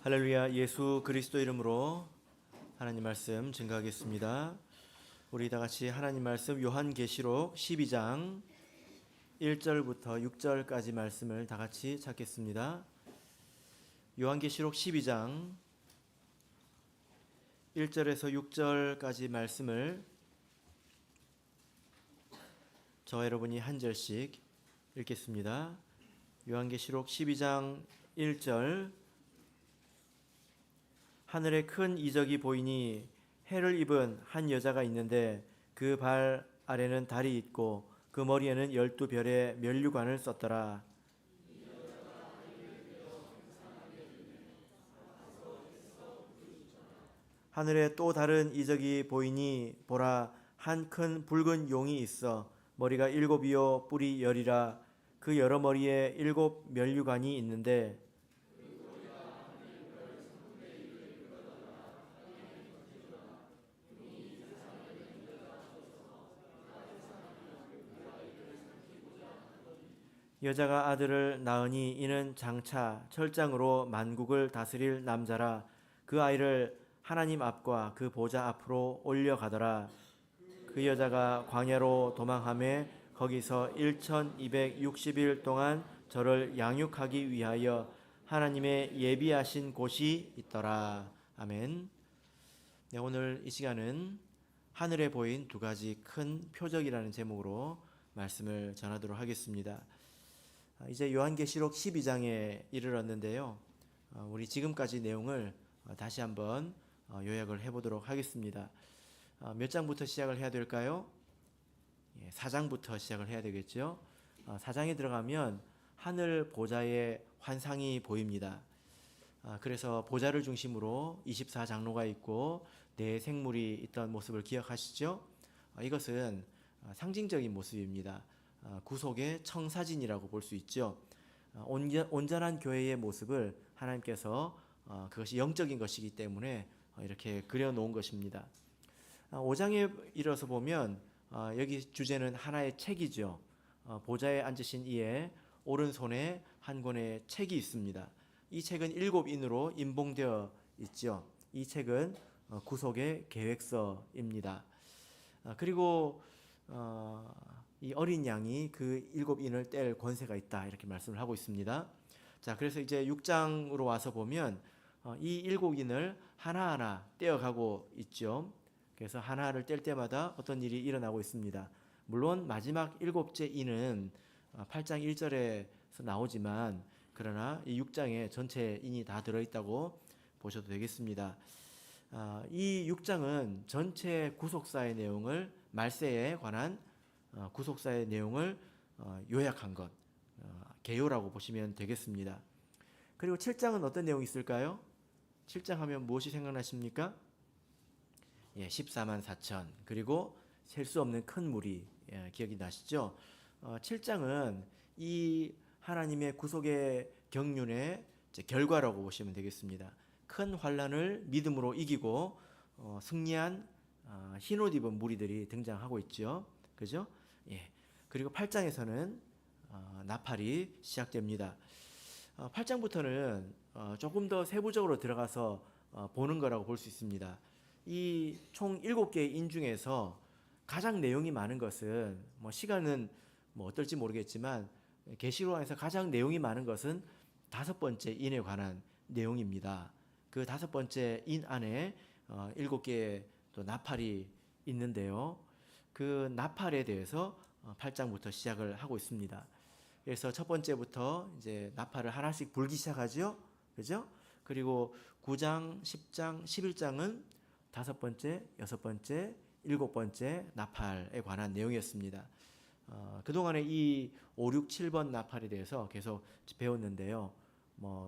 할렐루야. 예수 그리스도 이름으로 하나님 말씀 증거하겠습니다. 우리 다 같이 하나님 말씀 요한계시록 12장 1절부터 6절까지 말씀을 다 같이 찾겠습니다. 요한계시록 12장 1절에서 6절까지 말씀을 저와 여러분이 한 절씩 읽겠습니다. 요한계시록 12장 1절. 하늘에 큰 이적이 보이니 해를 입은 한 여자가 있는데 그 발 아래는 달이 있고 그 머리에는 12별의 면류관을 썼더라. 하늘에 또 다른 이적이 보이니 보라, 한 큰 붉은 용이 있어 머리가 7이요 뿔이 10이라. 그 여러 머리에 7 면류관이 있는데 여자가 아들을 낳으니 이는 장차 철장으로 만국을 다스릴 남자라. 그 아이를 하나님 앞과 그 보좌 앞으로 올려가더라. 그 여자가 광야로 도망하매 거기서 1260일 동안 저를 양육하기 위하여 하나님의 예비하신 곳이 있더라. 아멘. 네, 오늘 이 시간은 하늘에 보인 두 가지 큰 표적이라는 제목으로 말씀을 전하도록 하겠습니다. 이제 요한계시록 12장에 이르렀는데요. 우리 지금까지 내용을 다시 한번 요약을 해보도록 하겠습니다. 몇 장부터 시작을 해야 될까요? 4장부터 시작을 해야 되겠죠. 4장에 들어가면 하늘 보좌의 환상이 보입니다. 그래서 보좌를 중심으로 24장로가 있고 네 생물이 있던 모습을 기억하시죠? 이것은 상징적인 모습입니다. 구속의 청사진이라고 볼 수 있죠. 온전한 교회의 모습을 하나님께서 그것이 영적인 것이기 때문에 이렇게 그려놓은 것입니다. 5장에 이르러서 보면 여기 주제는 하나의 책이죠. 보좌에 앉으신 이의 오른손에 한 권의 책이 있습니다. 이 책은 7인으로 인봉되어 있죠. 이 책은 구속의 계획서입니다. 그리고 이 어린 양이 그 7인을 뗄 권세가 있다, 이렇게 말씀을 하고 있습니다. 자, 그래서 이제 6장으로 와서 보면 이 7인을 하나하나 떼어가고 있죠. 그래서 하나를 뗄 때마다 어떤 일이 일어나고 있습니다. 물론 마지막 7째 인은 8장 1절에서 나오지만 그러나 이 6장에 전체 인이 다 들어있다고 보셔도 되겠습니다. 이 6장은 전체 구속사의 내용을, 말세에 관한 구속사의 내용을 요약한 것, 개요라고 보시면 되겠습니다. 그리고 7장은 어떤 내용이 있을까요? 7장 하면 무엇이 생각나십니까? 14만 4천, 그리고 셀 수 없는 큰 물이 기억이 나시죠? 7장은 이 하나님의 구속의 경륜의 결과라고 보시면 되겠습니다. 큰 환난을 믿음으로 이기고 승리한 흰옷 입은 무리들이 등장하고 있죠. 그죠? 예. 그리고 8장에서는 나팔이 시작됩니다. 8장부터는 조금 더 세부적으로 들어가서 보는 거라고 볼 수 있습니다. 이 총 7개의 인 중에서 가장 내용이 많은 것은 시간은 어떨지 모르겠지만 계시록에서 가장 내용이 많은 것은 5번째 인에 관한 내용입니다. 그 5번째 인 안에 7개의 또 나팔이 있는데요. 그 나팔에 대해서 8장부터 시작을 하고 있습니다. 그래서 첫 번째부터 이제 나팔을 하나씩 불기 시작하죠. 그죠? 그리고 9장, 10장, 11장은 5번째, 6번째, 7번째 나팔에 관한 내용이었습니다. 그동안에 이 5, 6, 7번 나팔에 대해서 계속 배웠는데요.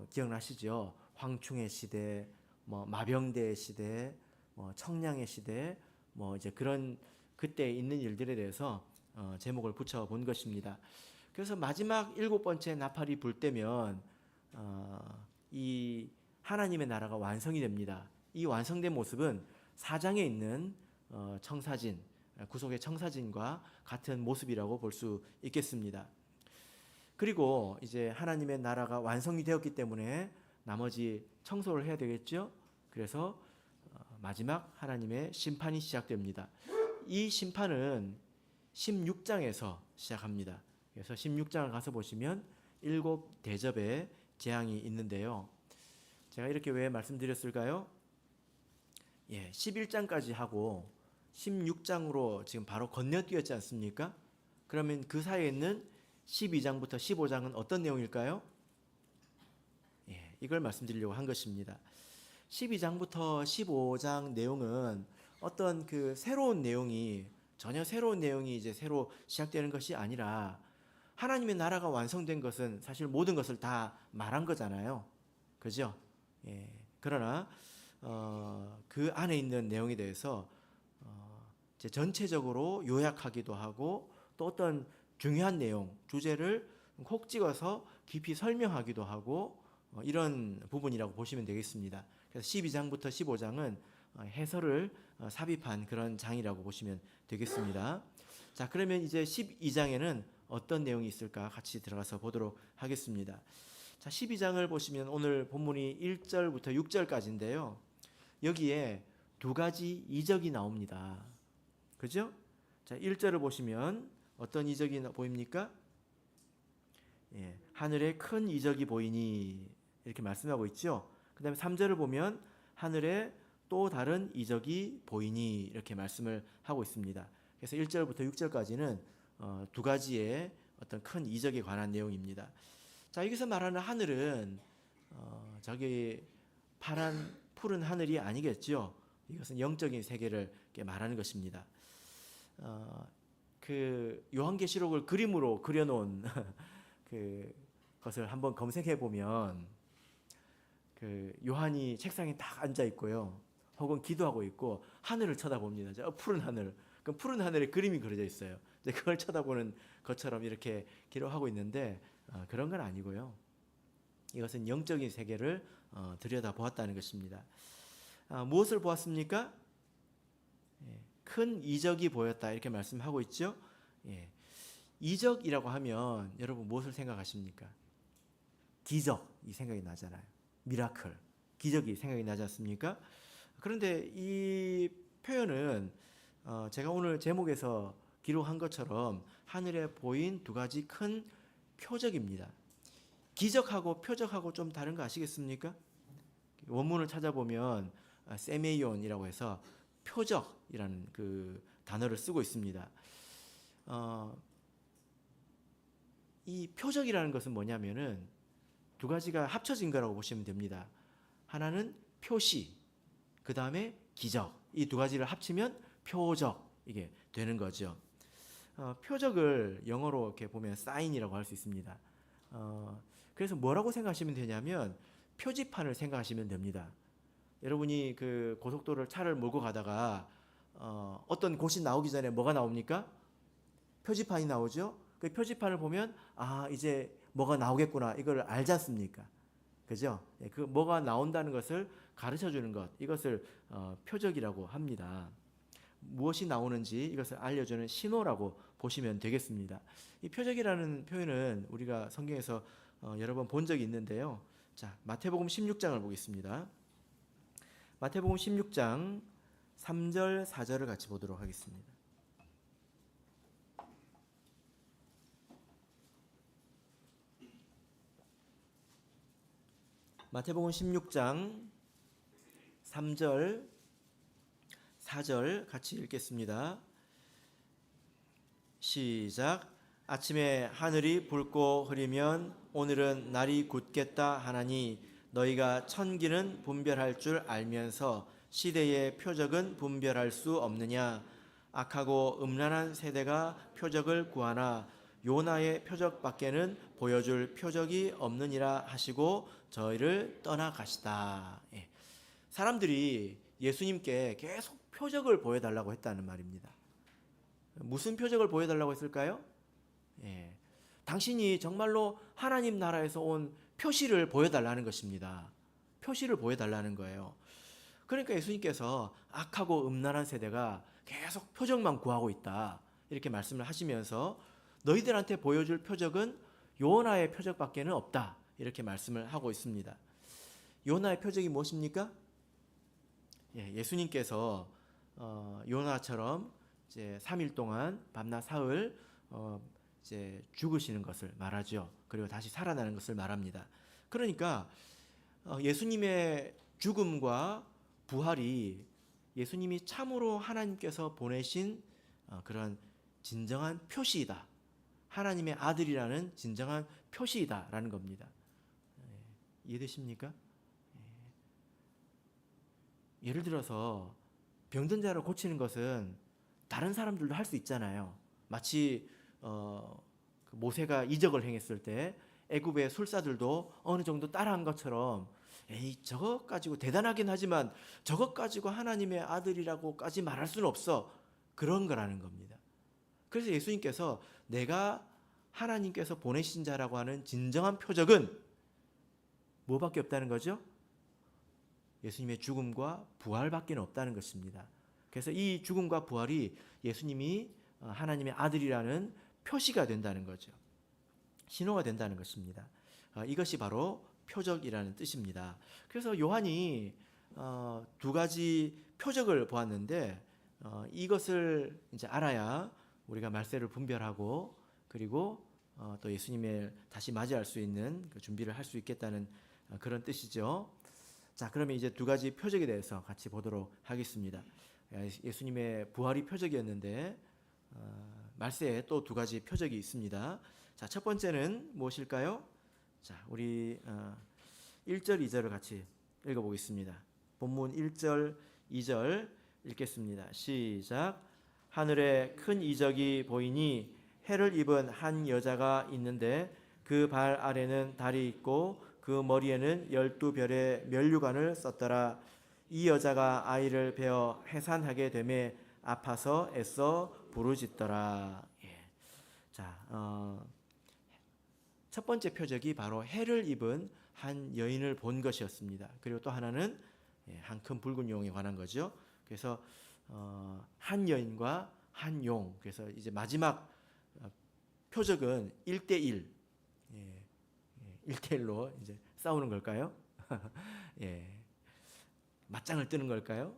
기억나시죠? 황충의 시대, 마병대의 시대, 청량의 시대, 이제 그런 그때 있는 일들에 대해서 제목을 붙여 본 것입니다. 그래서 마지막 7번째 나팔이 불 때면 이 하나님의 나라가 완성이 됩니다. 이 완성된 모습은 4장에 있는 청사진, 구속의 청사진과 같은 모습이라고 볼 수 있겠습니다. 그리고 이제 하나님의 나라가 완성이 되었기 때문에 나머지 청소를 해야 되겠죠. 그래서 마지막 하나님의 심판이 시작됩니다. 이 심판은 16장에서 시작합니다. 그래서 16장을 가서 보시면 7대접의 재앙이 있는데요. 제가 이렇게 왜 말씀드렸을까요? 11장까지 하고 16장으로 지금 바로 건너뛰었지 않습니까? 그러면 그 사이에 있는 12장부터 15장은 어떤 내용일까요? 이걸 말씀드리려고 한 것입니다. 12장부터 15장 내용은 어떤 그 새로운 내용이 전혀 새로운 내용이 이제 새로 시작되는 것이 아니라 하나님의 나라가 완성된 것은 사실 모든 것을 다 말한 거잖아요. 그죠? 그러나 그 안에 있는 내용에 대해서 이제 전체적으로 요약하기도 하고 또 어떤 중요한 내용, 주제를 콕 찍어서 깊이 설명하기도 하고 이런 부분이라고 보시면 되겠습니다. 그래서 12장부터 15장은 해설을 삽입한 그런 장이라고 보시면 되겠습니다. 자, 그러면 이제 12장에는 어떤 내용이 있을까 같이 들어가서 보도록 하겠습니다. 자, 12장을 보시면 오늘 본문이 1절부터 6절까지인데요. 여기에 두 가지 이적이 나옵니다. 그죠? 자, 1절을 보시면 어떤 이적이 보입니까? 하늘에 큰 이적이 보이니 이렇게 말씀하고 있죠. 그 다음에 3절을 보면 하늘에 또 다른 이적이 보이니 이렇게 말씀을 하고 있습니다. 그래서 1절부터 6절까지는 두 가지의 어떤 큰 이적에 관한 내용입니다. 자, 여기서 말하는 하늘은 저기 파란 푸른 하늘이 아니겠죠. 이것은 영적인 세계를 말하는 것입니다. 그 요한계시록을 그림으로 그려놓은 그 것을 한번 검색해 보면 그 요한이 책상에 딱 앉아 있고요. 혹은 기도하고 있고 하늘을 쳐다봅니다. 저 푸른 하늘. 그 푸른 하늘에 그림이 그려져 있어요. 그걸 쳐다보는 것처럼 이렇게 기록하고 있는데 그런 건 아니고요. 이것은 영적인 세계를 들여다보았다는 것입니다. 무엇을 보았습니까? 큰 이적이 보였다 이렇게 말씀하고 있죠. 이적이라고 하면 여러분 무엇을 생각하십니까? 기적이 생각이 나잖아요. 미라클, 기적이 생각이 나지 않습니까? 그런데 이 표현은 제가 오늘 제목에서 기록한 것처럼 하늘에 보인 두 가지 큰 표적입니다. 기적하고 표적하고 좀 다른 거 아시겠습니까? 원문을 찾아보면 세메이온이라고 해서 표적이라는 그 단어를 쓰고 있습니다. 이 표적이라는 것은 뭐냐면은 두 가지가 합쳐진 거라고 보시면 됩니다. 하나는 표시, 그 다음에 기적. 이 두 가지를 합치면 표적 이게 되는 거죠. 표적을 영어로 이렇게 보면 사인이라고 할 수 있습니다. 그래서 뭐라고 생각하시면 되냐면 표지판을 생각하시면 됩니다. 여러분이 그 고속도로를 차를 몰고 가다가 어떤 곳이 나오기 전에 뭐가 나옵니까? 표지판이 나오죠. 그 표지판을 보면 이제 뭐가 나오겠구나 이걸 알지 않습니까? 그죠? 그 뭐가 나온다는 것을 가르쳐 주는 것 이것을 표적이라고 합니다. 무엇이 나오는지 이것을 알려주는 신호라고 보시면 되겠습니다. 이 표적이라는 표현은 우리가 성경에서 여러 번 본 적이 있는데요. 자, 마태복음 16장을 보겠습니다. 마태복음 16장 3절 4절을 같이 보도록 하겠습니다. 마태복음 16장 3절 4절 같이 읽겠습니다. 시작. 아침에 하늘이 붉고 흐리면 오늘은 날이 굳겠다 하나니 너희가 천기는 분별할 줄 알면서 시대의 표적은 분별할 수 없느냐. 악하고 음란한 세대가 표적을 구하나 요나의 표적밖에는 보여줄 표적이 없느니라 하시고 저희를 떠나가시다. 사람들이 예수님께 계속 표적을 보여달라고 했다는 말입니다. 무슨 표적을 보여달라고 했을까요? 당신이 정말로 하나님 나라에서 온 표시를 보여달라는 것입니다. 표시를 보여달라는 거예요. 그러니까 예수님께서 악하고 음란한 세대가 계속 표적만 구하고 있다. 이렇게 말씀을 하시면서 너희들한테 보여줄 표적은 요나의 표적밖에는 없다. 이렇게 말씀을 하고 있습니다. 요나의 표적이 무엇입니까? 예수님께서 요나처럼 이제 3일 동안 밤낮 사흘 이제 죽으시는 것을 말하죠. 그리고 다시 살아나는 것을 말합니다. 그러니까 예수님의 죽음과 부활이 예수님이 참으로 하나님께서 보내신 그런 진정한 표시이다. 하나님의 아들이라는 진정한 표시이다라는 겁니다. 이해되십니까? 예를 들어서 병든 자를 고치는 것은 다른 사람들도 할 수 있잖아요. 마치 그 모세가 이적을 행했을 때 애굽의 술사들도 어느 정도 따라한 것처럼 에이 저것 가지고 대단하긴 하지만 저것 가지고 하나님의 아들이라고까지 말할 수는 없어. 그런 거라는 겁니다. 그래서 예수님께서 내가 하나님께서 보내신 자라고 하는 진정한 표적은 뭐밖에 없다는 거죠? 예수님의 죽음과 부활밖에 없다는 것입니다. 그래서 이 죽음과 부활이 예수님이 하나님의 아들이라는 표시가 된다는 거죠. 신호가 된다는 것입니다. 이것이 바로 표적이라는 뜻입니다. 그래서 요한이 두 가지 표적을 보았는데 이것을 이제 알아야 우리가 말세를 분별하고 그리고 또 예수님을 다시 맞이할 수 있는 그 준비를 할 수 있겠다는 그런 뜻이죠. 자, 그러면 이제 두 가지 표적에 대해서 같이 보도록 하겠습니다. 예수님의 부활이 표적이었는데 말세에 또 두 가지 표적이 있습니다. 자, 첫 번째는 무엇일까요? 자, 우리 1절, 2절을 같이 읽어보겠습니다. 본문 1절, 2절 읽겠습니다. 시작. 하늘에 큰 이적이 보이니 해를 입은 한 여자가 있는데 그 발 아래는 달이 있고 그 머리에는 12별의 면류관을 썼더라. 이 여자가 아이를 베어 해산하게 되매 아파서 애써 부르짖더라. 자, 첫 번째 표적이 바로 해를 입은 한 여인을 본 것이었습니다. 그리고 또 하나는 한 큰 붉은 용에 관한 거죠. 그래서 한 여인과 한 용. 그래서 이제 마지막 표적은 1대1. 1대1로 이제 싸우는 걸까요? 맞짱을 뜨는 걸까요?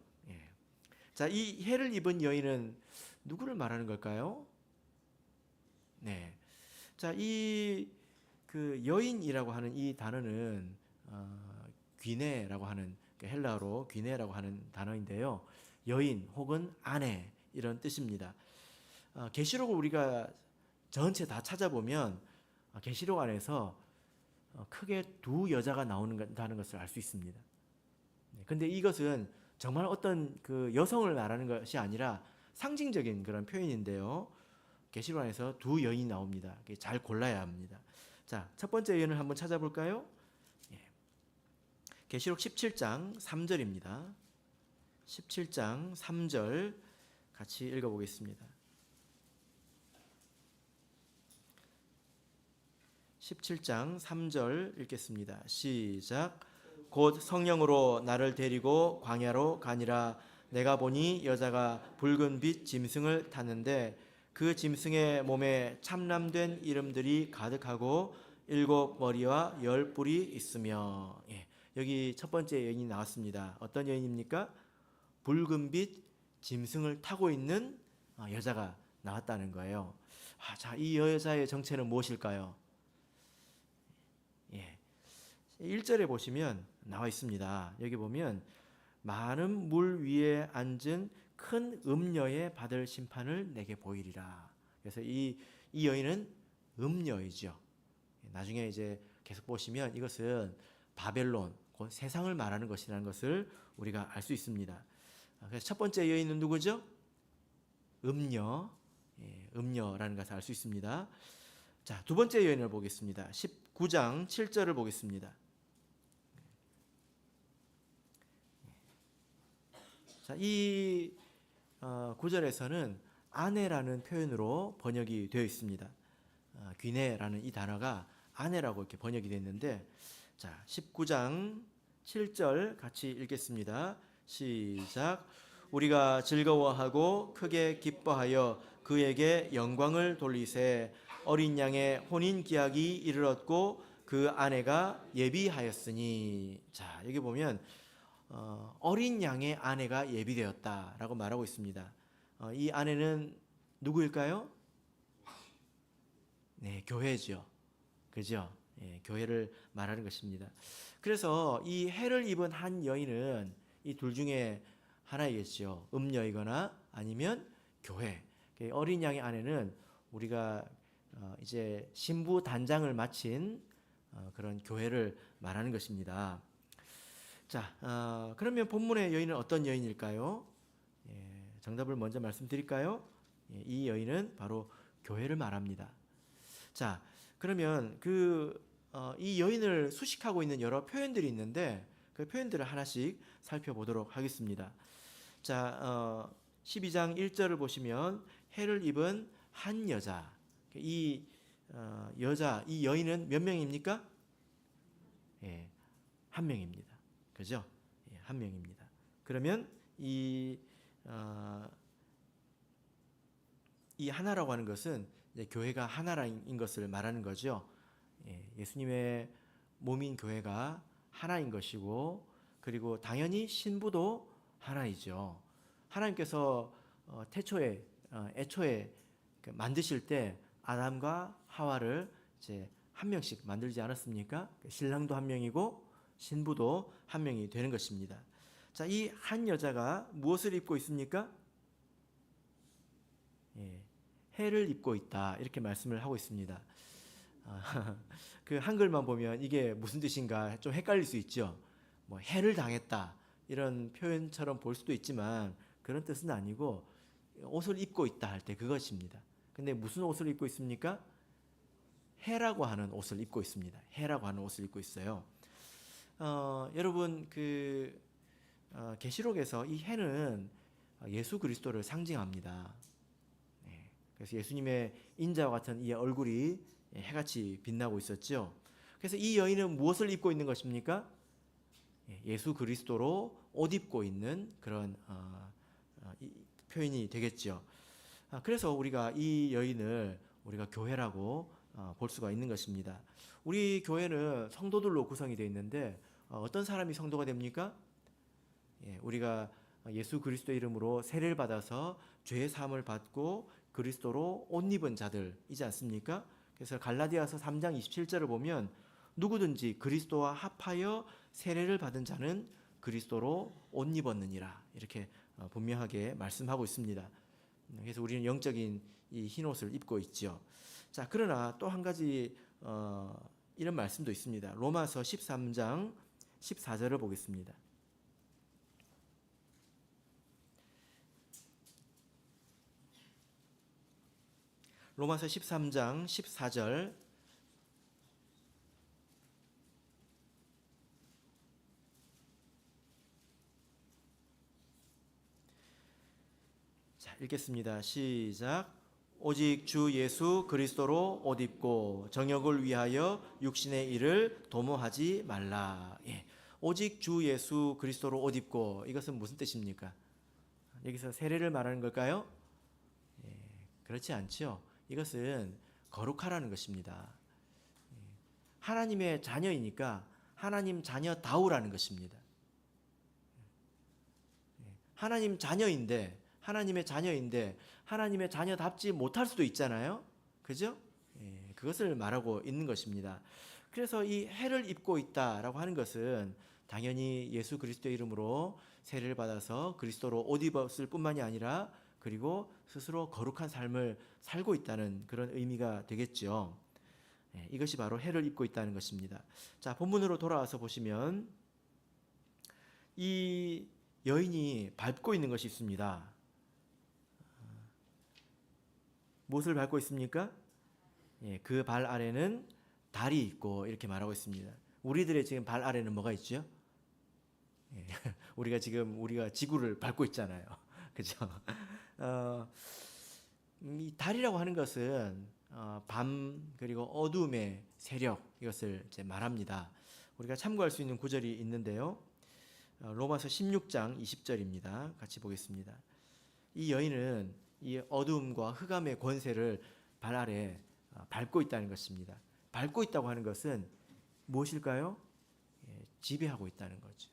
자, 이 해를 입은 여인은 누구를 말하는 걸까요? 네. 자, 이 그 여인이라고 하는 이 단어는 귀네라고 하는 헬라어로 귀네라고 하는 단어인데요. 여인 혹은 아내 이런 뜻입니다. 계시록을 우리가 전체 다 찾아보면 계시록 안에서 크게 두 여자가 나오는다는 것을 알 수 있습니다. 근데 이것은 정말 어떤 그 여성을 말하는 것이 아니라 상징적인 그런 표현인데요. 계시록 안에서 두 여인이 나옵니다. 잘 골라야 합니다. 자, 첫 번째 여인을 한번 찾아볼까요? 계시록 17장 3절입니다. 17장 3절 같이 읽어보겠습니다. 17장 3절 읽겠습니다. 시작. 곧 성령으로 나를 데리고 광야로 가니라. 내가 보니 여자가 붉은 빛 짐승을 탔는데 그 짐승의 몸에 참람된 이름들이 가득하고 7머리와 10뿔이 있으며. 여기 첫 번째 여인이 나왔습니다. 어떤 여인입니까? 붉은 빛 짐승을 타고 있는 여자가 나왔다는 거예요. 자, 이 여자의 정체는 무엇일까요? 1절에 보시면 나와 있습니다. 여기 보면 많은 물 위에 앉은 큰 음녀의 받을 심판을 내게 보이리라. 그래서 이 여인은 음녀이죠. 나중에 이제 계속 보시면 이것은 바벨론, 곧 세상을 말하는 것이라는 것을 우리가 알 수 있습니다. 그래서 첫 번째 여인은 누구죠? 음녀, 음녀라는 것을 알 수 있습니다. 자, 두 번째 여인을 보겠습니다. 19장 7절을 보겠습니다. 자, 이 구절에서는 아내라는 표현으로 번역이 되어 있습니다. 귀네라는 이 단어가 아내라고 이렇게 번역이 됐는데, 자, 19장 7절 같이 읽겠습니다. 시작. 우리가 즐거워하고 크게 기뻐하여 그에게 영광을 돌리세. 어린 양의 혼인 기약이 이르렀고 그 그 아내가 예비하였으니. 자, 여기 보면 어린 양의 아내가 예비되었다라고 말하고 있습니다. 이 아내는 누구일까요? 네, 교회죠. 그죠? 예, 교회를 말하는 것입니다. 그래서 이 해를 입은 한 여인은 이 둘 중에 하나이겠죠. 음녀이거나 아니면 교회. 어린 양의 아내는 우리가 이제 신부 단장을 마친 그런 교회를 말하는 것입니다. 자, 그러면 본문의 여인은 어떤 여인일까요? 예, 정답을 먼저 말씀드릴까요? 예, 이 여인은 바로 교회를 말합니다. 자, 그러면 이 여인을 수식하고 있는 여러 표현들이 있는데 그 표현들을 하나씩 살펴보도록 하겠습니다. 자, 12장 1절을 보시면 해를 입은 한 여자. 이 여자, 이 여인은 몇 명입니까? 예, 한 명입니다. 그죠? 예, 한 명입니다. 그러면 이 하나라고 하는 것은 이제 교회가 하나인 것을 말하는 거죠. 예, 예수님의 몸인 교회가 하나인 것이고, 그리고 당연히 신부도 하나이죠. 하나님께서 애초에 만드실 때 아담과 하와를 이제 한 명씩 만들지 않았습니까? 신랑도 한 명이고 신부도 한 명이 되는 것입니다. 자, 이 한 여자가 무엇을 입고 있습니까? 예, 해를 입고 있다, 이렇게 말씀을 하고 있습니다. 그 한글만 보면 이게 무슨 뜻인가 좀 헷갈릴 수 있죠. 뭐 해를 당했다 이런 표현처럼 볼 수도 있지만 그런 뜻은 아니고 옷을 입고 있다 할 때 그것입니다. 근데 무슨 옷을 입고 있습니까? 해라고 하는 옷을 입고 있습니다. 해라고 하는 옷을 입고 있어요. 여러분 계시록에서 이 해는 예수 그리스도를 상징합니다. 네, 그래서 예수님의 인자와 같은 이 얼굴이 해같이 빛나고 있었죠. 그래서 이 여인은 무엇을 입고 있는 것입니까? 예수 그리스도로 옷 입고 있는 그런 표현이 되겠죠. 그래서 우리가 이 여인을 우리가 교회라고 볼 수가 있는 것입니다. 우리 교회는 성도들로 구성이 되어 있는데 어떤 사람이 성도가 됩니까? 우리가 예수 그리스도 이름으로 세례를 받아서 죄의 사함을 받고 그리스도로 옷 입은 자들이지 않습니까? 그래서 갈라디아서 3장 27절을 보면 누구든지 그리스도와 합하여 세례를 받은 자는 그리스도로 옷 입었느니라, 이렇게 분명하게 말씀하고 있습니다. 그래서 우리는 영적인 이 흰 옷을 입고 있죠. 자, 그러나 또 한 가지 이런 말씀도 있습니다. 로마서 13장 14절을 보겠습니다. 로마서 13장 14절. 자, 읽겠습니다. 시작. 오직 주 예수 그리스도로 옷 입고 정욕을 위하여 육신의 일을 도모하지 말라. 예. 오직 주 예수 그리스도로 옷 입고, 이것은 무슨 뜻입니까? 여기서 세례를 말하는 걸까요? 예, 그렇지 않죠. 이것은 거룩하라는 것입니다. 하나님의 자녀이니까 하나님 자녀다우라는 것입니다. 하나님의 자녀인데 하나님의 자녀답지 못할 수도 있잖아요. 그죠? 그것을 말하고 있는 것입니다. 그래서 이 해를 입고 있다라고 하는 것은 당연히 예수 그리스도의 이름으로 세례를 받아서 그리스도로 옷 입었을 뿐만이 아니라 그리고 스스로 거룩한 삶을 살고 있다는 그런 의미가 되겠죠. 이것이 바로 해를 입고 있다는 것입니다. 자, 본문으로 돌아와서 보시면 이 여인이 밟고 있는 것이 있습니다. 무엇을 밟고 있습니까? 그 발 아래는 달이 있고, 이렇게 말하고 있습니다. 우리들의 지금 발 아래는 뭐가 있죠? 우리가 지구를 밟고 있잖아요. 그죠? 이 달이라고 하는 것은 밤 그리고 어둠의 세력, 이것을 이제 말합니다. 우리가 참고할 수 있는 구절이 있는데요. 로마서 16장 20절입니다. 같이 보겠습니다. 이 여인은 이 어둠과 흑암의 권세를 발 아래 밟고 있다는 것입니다. 밟고 있다고 하는 것은 무엇일까요? 지배하고 있다는 거죠.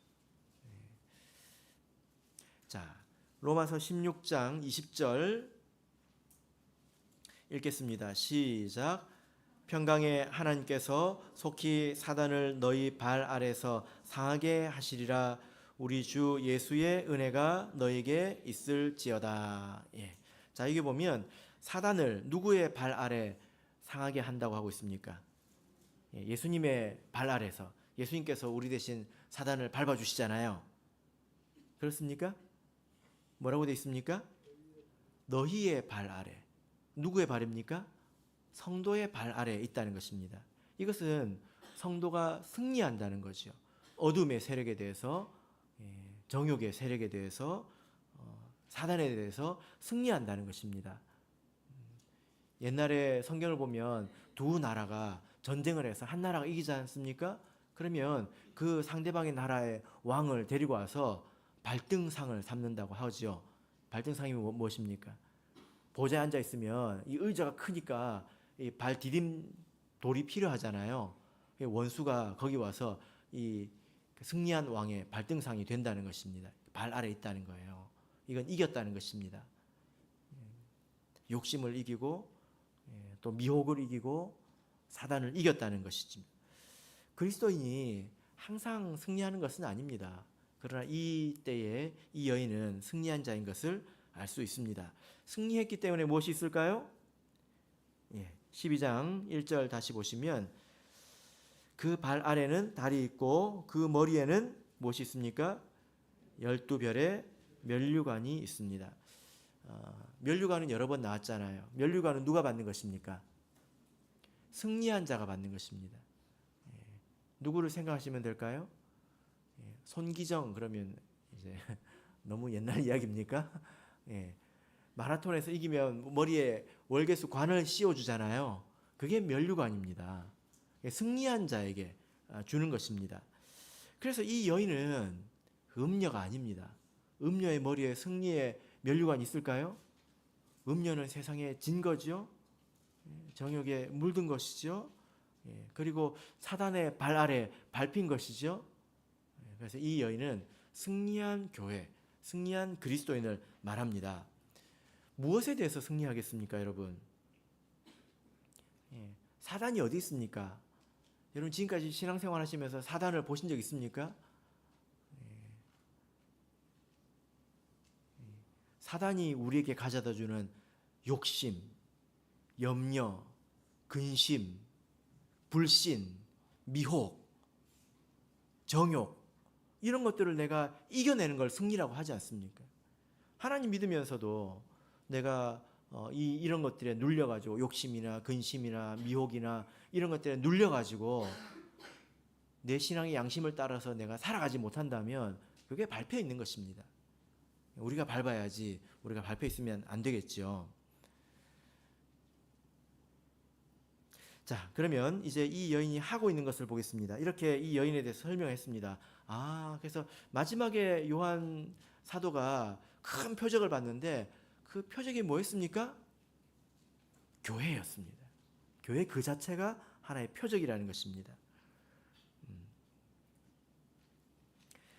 자, 로마서 16장 20절 읽겠습니다. 시작. 평강의 하나님께서 속히 사단을 너희 발 아래서 상하게 하시리라. 우리 주 예수의 은혜가 너에게 있을지어다. 자, 여기 보면 사단을 누구의 발 아래 상하게 한다고 하고 있습니까? 예수님의 발 아래서. 예수님께서 우리 대신 사단을 밟아주시잖아요. 그렇습니까? 뭐라고 되어 있습니까? 너희의 발 아래. 누구의 발입니까? 성도의 발 아래에 있다는 것입니다. 이것은 성도가 승리한다는 거죠. 어둠의 세력에 대해서, 정욕의 세력에 대해서, 사단에 대해서 승리한다는 것입니다. 옛날에 성경을 보면 두 나라가 전쟁을 해서 한 나라가 이기지 않습니까? 그러면 그 상대방의 나라의 왕을 데리고 와서 발등상을 삼는다고 하죠. 발등상이 무엇입니까? 보좌에 앉아 있으면 이 의자가 크니까 이 발 디딤 돌이 필요하잖아요. 원수가 거기 와서 이 승리한 왕의 발등상이 된다는 것입니다. 발 아래 있다는 거예요. 이건 이겼다는 것입니다. 욕심을 이기고 또 미혹을 이기고 사단을 이겼다는 것이지. 그리스도인이 항상 승리하는 것은 아닙니다. 그러나 이 때에 이 여인은 승리한 자인 것을 알 수 있습니다. 승리했기 때문에 무엇이 있을까요? 12장 1절 다시 보시면 그 발 아래는 달이 있고 그 머리에는 무엇이 있습니까? 12별의 면류관이 있습니다. 면류관은 여러 번 나왔잖아요. 면류관은 누가 받는 것입니까? 승리한 자가 받는 것입니다. 누구를 생각하시면 될까요? 손기정 그러면 이제 너무 옛날 이야기입니까? 마라톤에서 이기면 머리에 월계수 관을 씌워주잖아요. 그게 면류관입니다. 승리한 자에게 주는 것입니다. 그래서 이 여인은 음녀가 아닙니다. 음녀의 머리에 승리의 면류관이 있을까요? 음녀는 세상에 진 거죠. 정욕에 물든 것이죠. 그리고 사단의 발 아래 밟힌 것이죠. 그래서 이 여인은 승리한 교회, 승리한 그리스도인을 말합니다. 무엇에 대해서 승리하겠습니까, 여러분? 사단이 어디 있습니까? 여러분 지금까지 신앙생활 하시면서 사단을 보신 적 있습니까? 사단이 우리에게 가져다 주는 욕심, 염려, 근심, 불신, 미혹, 정욕 이런 것들을 내가 이겨내는 걸 승리라고 하지 않습니까? 하나님 믿으면서도 내가 이런 것들에 눌려가지고 욕심이나 근심이나 미혹이나 이런 것들에 눌려가지고 내 신앙의 양심을 따라서 내가 살아가지 못한다면 그게 밟혀 있는 것입니다. 우리가 밟아야지 우리가 밟혀 있으면 안 되겠죠. 자, 그러면 이제 이 여인이 하고 있는 것을 보겠습니다. 이렇게 이 여인에 대해서 설명했습니다. 그래서 마지막에 요한 사도가 큰 표적을 봤는데 그 표적이 뭐였습니까? 교회였습니다. 교회 그 자체가 하나의 표적이라는 것입니다.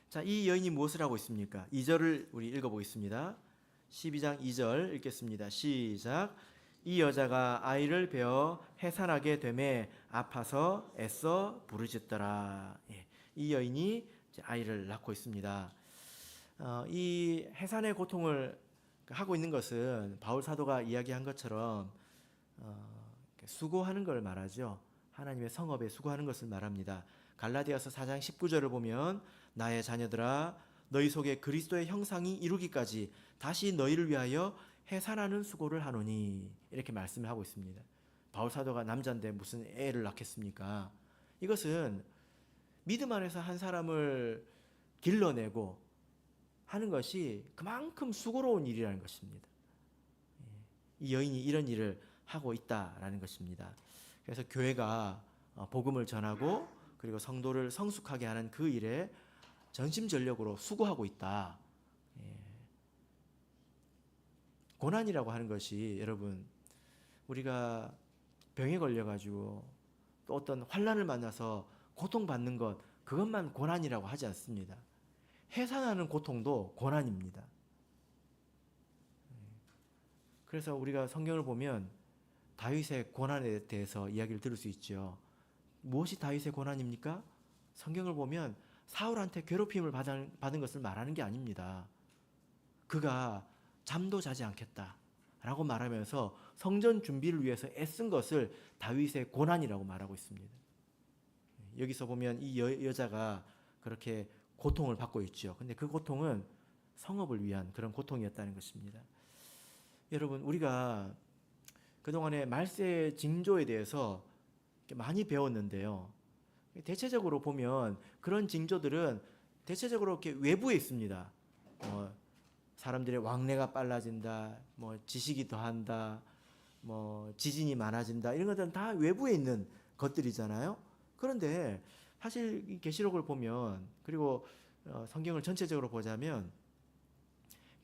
자, 이 여인이 무엇을 하고 있습니까? 2절을 우리 읽어보겠습니다. 12장 2절 읽겠습니다. 시작. 이 여자가 아이를 베어 해산하게 되매 아파서 애써 부르짖더라. 이 여인이 아이를 낳고 있습니다. 이 해산의 고통을 하고 있는 것은 바울 사도가 이야기한 것처럼 수고하는 걸 말하죠. 하나님의 성업에 수고하는 것을 말합니다. 갈라디아서 4장 19절을 보면 나의 자녀들아 너희 속에 그리스도의 형상이 이루기까지 다시 너희를 위하여 해산하는 수고를 하노니 이렇게 말씀을 하고 있습니다. 바울 사도가 남자인데 무슨 애를 낳겠습니까? 이것은 믿음 안에서 한 사람을 길러내고 하는 것이 그만큼 수고로운 일이라는 것입니다. 이 여인이 이런 일을 하고 있다라는 것입니다. 그래서 교회가 복음을 전하고 그리고 성도를 성숙하게 하는 그 일에 전심전력으로 수고하고 있다. 고난이라고 하는 것이 여러분 우리가 병에 걸려가지고 또 어떤 환난을 만나서 고통받는 것 그것만 고난이라고 하지 않습니다. 해산하는 고통도 고난입니다. 그래서 우리가 성경을 보면 다윗의 고난에 대해서 이야기를 들을 수 있죠. 무엇이 다윗의 고난입니까? 성경을 보면 사울한테 괴롭힘을 받은 것을 말하는 게 아닙니다. 그가 잠도 자지 않겠다 라고 말하면서 성전 준비를 위해서 애쓴 것을 다윗의 고난이라고 말하고 있습니다. 여기서 보면 이 여자가 그렇게 고통을 받고 있죠. 근데 그 고통은 성읍을 위한 그런 고통이었다는 것입니다. 여러분, 우리가 그동안에 말세 징조에 대해서 많이 배웠는데요. 대체적으로 보면 그런 징조들은 대체적으로 이렇게 외부에 있습니다. 사람들의 왕래가 빨라진다, 지식이 더한다, 지진이 많아진다, 이런 것들은 다 외부에 있는 것들이잖아요. 그런데 사실 이 계시록을 보면, 그리고 성경을 전체적으로 보자면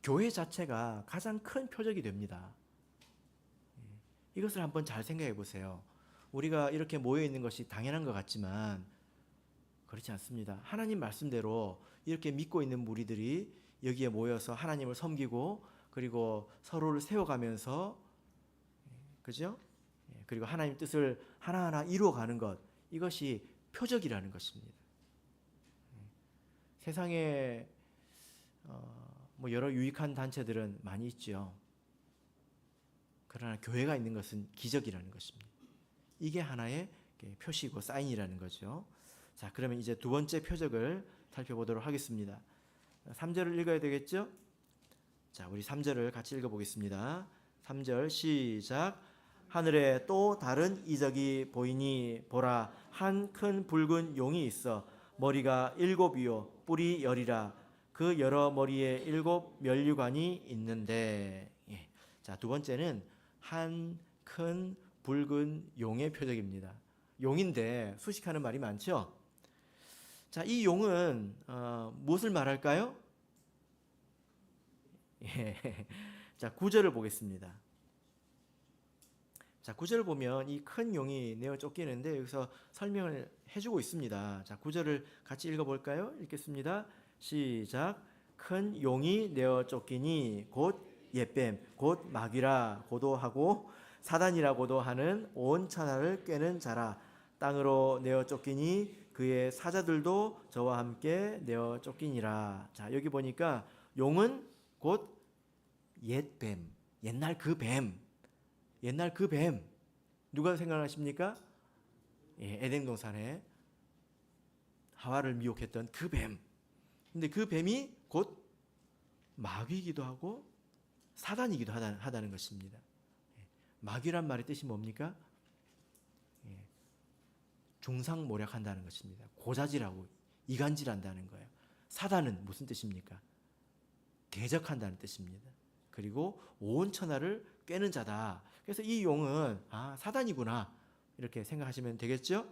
교회 자체가 가장 큰 표적이 됩니다. 이것을 한번 잘 생각해 보세요. 우리가 이렇게 모여 있는 것이 당연한 것 같지만 그렇지 않습니다. 하나님 말씀대로 이렇게 믿고 있는 무리들이 여기에 모여서 하나님을 섬기고 그리고 서로를 세워가면서, 그죠? 그리고 하나님 뜻을 하나하나 이루어가는 것, 이것이 표적이라는 것입니다. 세상에 여러 유익한 단체들은 많이 있죠. 그러나 교회가 있는 것은 기적이라는 것입니다. 이게 하나의 표시고 사인이라는 거죠. 자, 그러면 이제 두 번째 표적을 살펴보도록 하겠습니다. 3절을 읽어야 되겠죠? 자, 우리 3절을 같이 읽어보겠습니다. 3절 시작. 하늘에 또 다른 이적이 보이니 보라, 한 큰 붉은 용이 있어 머리가 7이요 뿔이 10이라. 그 여러 머리에 7 면류관이 있는데. 자, 두 번째는 한 큰 붉은 용의 표적입니다. 용인데 수식하는 말이 많죠? 자, 이 용은 무엇을 말할까요? 자, 9절을 보겠습니다. 자, 9절을 보면 이 큰 용이 내어 쫓기는데 여기서 설명을 해주고 있습니다. 자, 9절을 같이 읽어볼까요? 읽겠습니다. 시작. 큰 용이 내어 쫓기니 곧 옛뱀, 곧 마귀라 고도 하고 사단이라고도 하는 온 천하를 꿰는 자라. 땅으로 내어 쫓기니 그의 사자들도 저와 함께 내어 쫓기니라. 자, 여기 보니까 용은 곧 옛뱀, 옛날 그 뱀, 옛날 그 뱀. 누가 생각나십니까? 에덴 동산에 하와를 미혹했던 그 뱀. 근데 그 뱀이 곧 마귀이기도 하고 사단이기도 하다는 것입니다. 마귀란 말의 뜻이 뭡니까? 중상모략한다는 것입니다. 고자질하고 이간질한다는 거예요. 사단은 무슨 뜻입니까? 대적한다는 뜻입니다. 그리고 온 천하를 꿰는 자다. 그래서 이 용은 사단이구나 이렇게 생각하시면 되겠죠?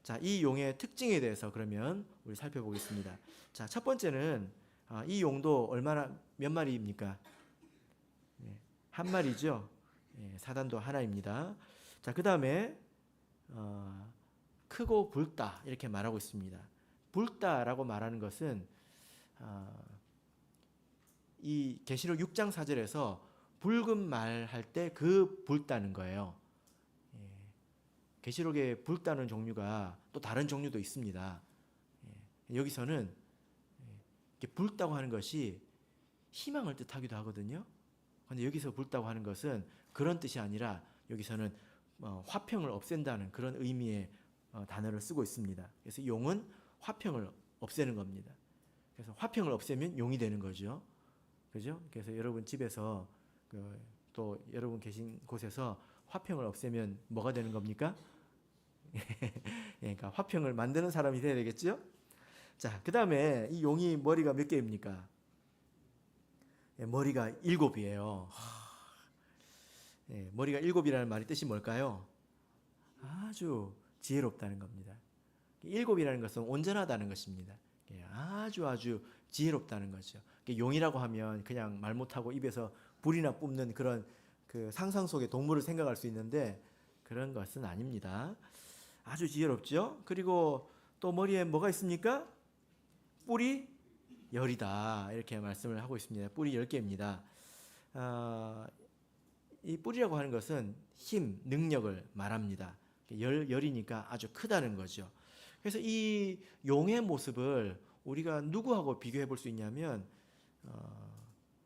자, 이 용의 특징에 대해서 그러면 우리 살펴보겠습니다. 자, 첫 번째는 이 용도 몇 마리입니까? 한 마리죠. 사단도 하나입니다. 자, 그 다음에 크고 붉다 이렇게 말하고 있습니다. 붉다라고 말하는 것은 이 계시록 6장 4절에서 붉은 말 할 때 그 붉다는 거예요. 계시록에 붉다는 종류가 또 다른 종류도 있습니다. 여기서는 붉다고 하는 것이 희망을 뜻하기도 하거든요. 그런데 여기서 붉다고 하는 것은 그런 뜻이 아니라 여기서는 화평을 없앤다는 그런 의미의 단어를 쓰고 있습니다. 그래서 용은 화평을 없애는 겁니다. 그래서 화평을 없애면 용이 되는 거죠. 그죠? 그래서 여러분 집에서 또 여러분 계신 곳에서 화평을 없애면 뭐가 되는 겁니까? 그러니까 화평을 만드는 사람이 돼야 되겠죠? 자, 그 다음에 이 용이 머리가 몇 개입니까? 머리가 7이에요. 머리가 7이라는 말의 뜻이 뭘까요? 아주 지혜롭다는 겁니다. 7이라는 것은 온전하다는 것입니다. 아주 지혜롭다는 거죠. 용이라고 하면 그냥 말 못하고 입에서 불이나 뿜는 그런 그 상상 속의 동물을 생각할 수 있는데 그런 것은 아닙니다. 아주 지혜롭죠. 그리고 또 머리에 뭐가 있습니까? 뿔이 열이다. 이렇게 말씀을 하고 있습니다. 뿔이 10개입니다. 이 뿔이라고 하는 것은 힘, 능력을 말합니다. 열이니까 아주 크다는 거죠. 그래서 이 용의 모습을 우리가 누구하고 비교해 볼 수 있냐면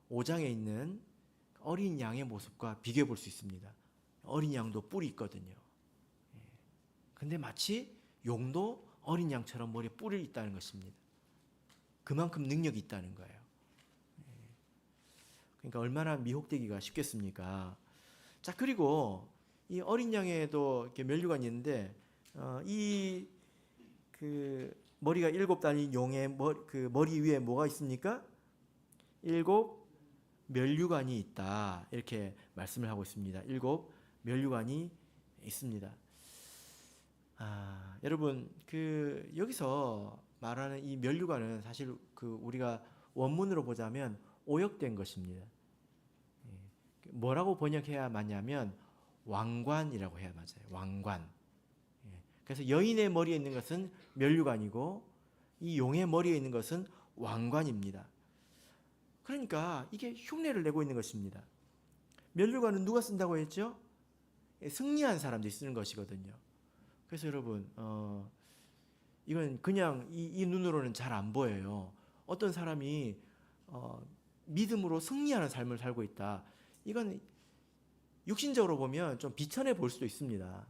5장에 있는 어린 양의 모습과 비교해 볼 수 있습니다. 어린 양도 뿔이 있거든요. 근데 마치 용도 어린 양처럼 머리에 뿔이 있다는 것입니다. 그만큼 능력이 있다는 거예요. 그러니까 얼마나 미혹되기가 쉽겠습니까? 자, 그리고 이 어린 양에도 이렇게 면류관이 있는데 이 그 머리가 7단인 용의 머리 위에 뭐가 있습니까? 7 면류관이 있다. 이렇게 말씀을 하고 있습니다. 7 면류관이 있습니다. 여러분 여기서 말하는 이 면류관은 사실 우리가 원문으로 보자면 오역된 것입니다. 뭐라고 번역해야 맞냐면 왕관이라고 해야 맞아요. 왕관. 그래서 여인의 머리에 있는 것은 면류관이고 이 용의 머리에 있는 것은 왕관입니다. 그러니까 이게 흉내를 내고 있는 것입니다. 면류관은 누가 쓴다고 했죠? 승리한 사람들이 쓰는 것이거든요. 그래서 여러분 이건 그냥 이 눈으로는 잘 안 보여요. 어떤 사람이 믿음으로 승리하는 삶을 살고 있다. 이건 육신적으로 보면 좀 비천해 볼 수도 있습니다.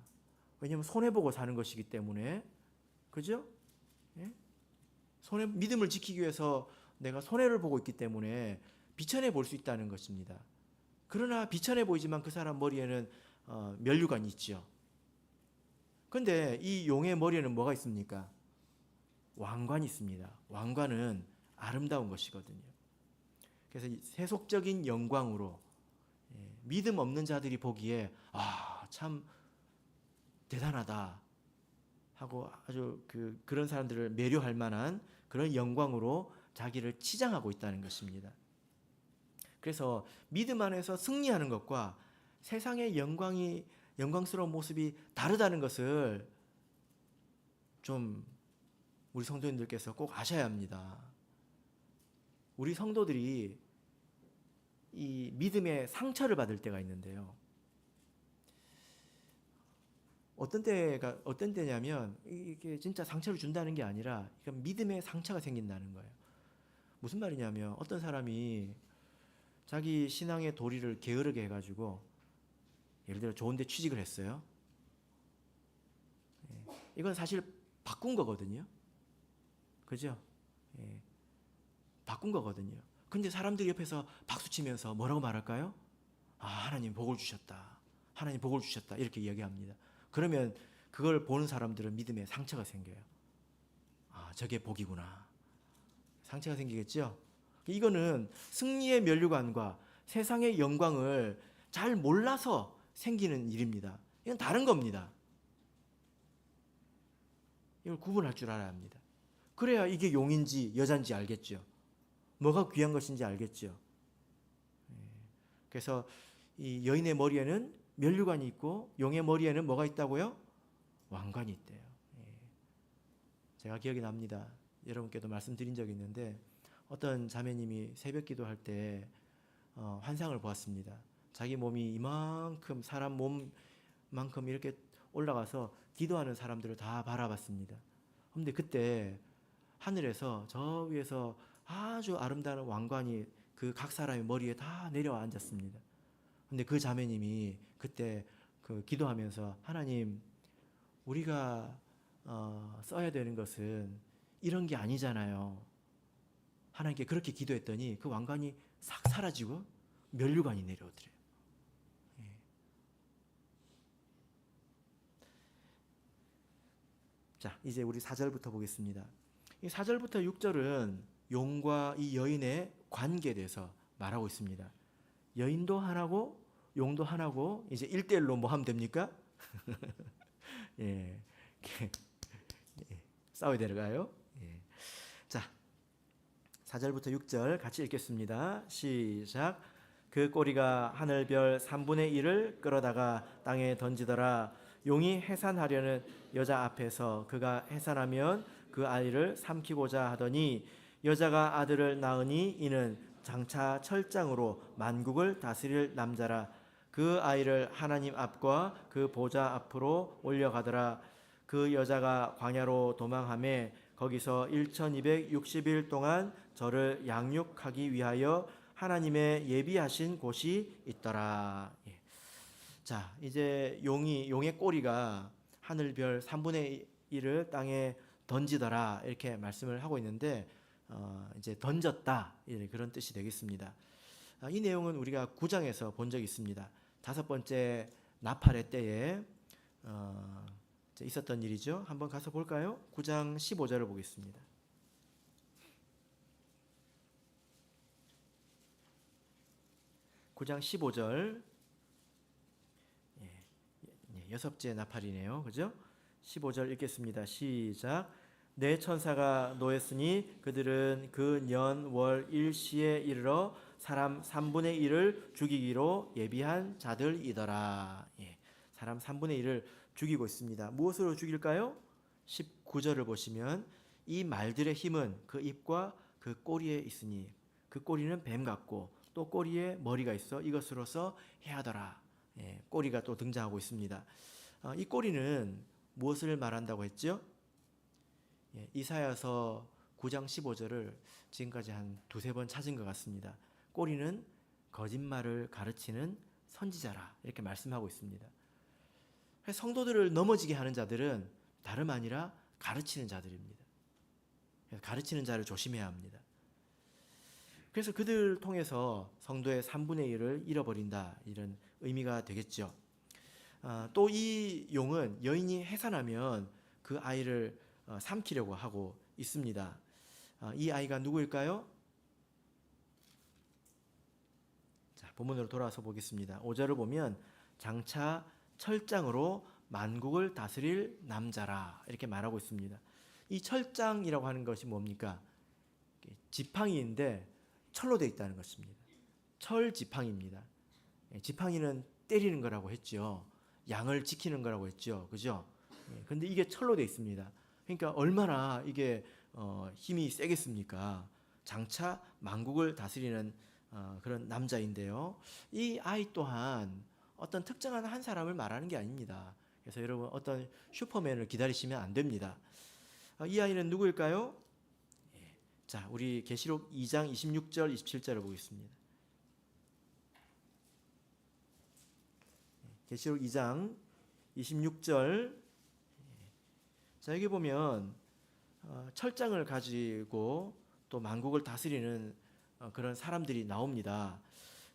왜냐하면 손해보고 사는 것이기 때문에. 그죠? 예? 믿음을 지키기 위해서 내가 손해를 보고 있기 때문에 비천해 볼 수 있다는 것입니다. 그러나 비천해 보이지만 그 사람 머리에는 면류관이 있죠. 그런데 이 용의 머리에는 뭐가 있습니까? 왕관이 있습니다. 왕관은 아름다운 것이거든요. 그래서 세속적인 영광으로 믿음 없는 자들이 보기에 참 대단하다 하고 아주 그런 사람들을 매료할 만한 그런 영광으로 자기를 치장하고 있다는 것입니다. 그래서 믿음 안에서 승리하는 것과 세상의 영광스러운 모습이 다르다는 것을 좀 우리 성도님들께서 꼭 아셔야 합니다. 우리 성도들이 이 믿음의 상처를 받을 때가 있는데요. 어떤 때냐면 이게 진짜 상처를 준다는 게 아니라 믿음의 상처가 생긴다는 거예요. 무슨 말이냐면 어떤 사람이 자기 신앙의 도리를 게으르게 해가지고 예를 들어 좋은 데 취직을 했어요. 이건 사실 바꾼 거거든요. 그죠? 바꾼 거거든요. 근데 사람들이 옆에서 박수치면서 뭐라고 말할까요? 하나님 복을 주셨다. 하나님 복을 주셨다. 이렇게 이야기합니다. 그러면 그걸 보는 사람들은 믿음에 상처가 생겨요. 저게 복이구나. 상처가 생기겠죠? 이거는 승리의 면류관과 세상의 영광을 잘 몰라서 생기는 일입니다. 이건 다른 겁니다. 이걸 구분할 줄 알아야 합니다. 그래야 이게 용인지 여잔지 알겠죠. 뭐가 귀한 것인지 알겠죠. 그래서 이 여인의 머리에는 면류관이 있고 용의 머리에는 뭐가 있다고요? 왕관이 있대요. 제가 기억이 납니다. 여러분께도 말씀드린 적이 있는데 어떤 자매님이 새벽 기도할 때 환상을 보았습니다. 자기 몸이 이만큼 사람 몸만큼 이렇게 올라가서 기도하는 사람들을 다 바라봤습니다. 그런데 그때 하늘에서 저 위에서 아주 아름다운 왕관이 그 각 사람의 머리에 다 내려와 앉았습니다. 근데 그 자매님이 그때 기도하면서 하나님 우리가 써야 되는 것은 이런 게 아니잖아요. 하나님께 그렇게 기도했더니 그 왕관이 싹 사라지고 면류관이 내려오더래요. 자, 이제 우리 4절부터 보겠습니다. 이 4절부터 6절은 용과 이 여인의 관계에 대해서 말하고 있습니다. 여인도 하나고 용도 하나고 이제 1대1로 뭐 하면 됩니까? 싸워야 되나요? 자, 4절부터 6절 같이 읽겠습니다. 시작. 그 꼬리가 하늘별 3분의 1을 끌어다가 땅에 던지더라. 용이 해산하려는 여자 앞에서 그가 해산하면 그 아이를 삼키고자 하더니 여자가 아들을 낳으니 이는 장차 철장으로 만국을 다스릴 남자라. 그 아이를 하나님 앞과 그 보좌 앞으로 올려가더라. 그 여자가 광야로 도망하매 거기서 1260일 동안 저를 양육하기 위하여 하나님의 예비하신 곳이 있더라. 예. 자, 이제 용의 꼬리가 하늘별 3분의 1을 땅에 던지더라 이렇게 말씀을 하고 있는데 이제 던졌다 그런 뜻이 되겠습니다. 이 내용은 우리가 9장에서 본 적이 있습니다. 5번째 나팔의 때에 있었던 일이죠. 한번 가서 볼까요? 9장 15절을 보겠습니다. 9장 15절 6째 나팔이네요. 그죠? 15절 읽겠습니다. 시작. 내 천사가 놓였으니 그들은 그 년, 월, 일시에 이르러 사람 3분의 1을 죽이기로 예비한 자들이더라. 예, 사람 3분의 1을 죽이고 있습니다. 무엇으로 죽일까요? 19절을 보시면 이 말들의 힘은 그 입과 그 꼬리에 있으니 그 꼬리는 뱀 같고 또 꼬리에 머리가 있어 이것으로서 해하더라. 예, 꼬리가 또 등장하고 있습니다. 이 꼬리는 무엇을 말한다고 했죠? 예, 이사야서 9장 15절을 지금까지 한 2-3번 찾은 것 같습니다. 꼬리는 거짓말을 가르치는 선지자라 이렇게 말씀하고 있습니다. 성도들을 넘어지게 하는 자들은 다름 아니라 가르치는 자들입니다. 가르치는 자를 조심해야 합니다. 그래서 그들을 통해서 성도의 3분의 1을 잃어버린다 이런 의미가 되겠죠. 또 이 용은 여인이 해산하면 그 아이를 삼키려고 하고 있습니다. 이 아이가 누구일까요? 자, 본문으로 돌아와서 보겠습니다. 5절을 보면 장차 철장으로 만국을 다스릴 남자라 이렇게 말하고 있습니다. 이 철장이라고 하는 것이 뭡니까? 지팡이인데 철로 되어 있다는 것입니다. 철 지팡이입니다. 지팡이는 때리는 거라고 했죠. 양을 지키는 거라고 했죠. 그죠? 근데 이게 철로 되어 있습니다. 그러니까 얼마나 이게 힘이 세겠습니까? 장차 만국을 다스리는 그런 남자인데요. 이 아이 또한 어떤 특정한 한 사람을 말하는 게 아닙니다. 그래서 여러분 어떤 슈퍼맨을 기다리시면 안 됩니다. 이 아이는 누구일까요? 자, 우리 계시록 2장 26절 27절을 보겠습니다. 계시록 2장 26절. 자, 여기 보면 철장을 가지고 또 만국을 다스리는 그런 사람들이 나옵니다.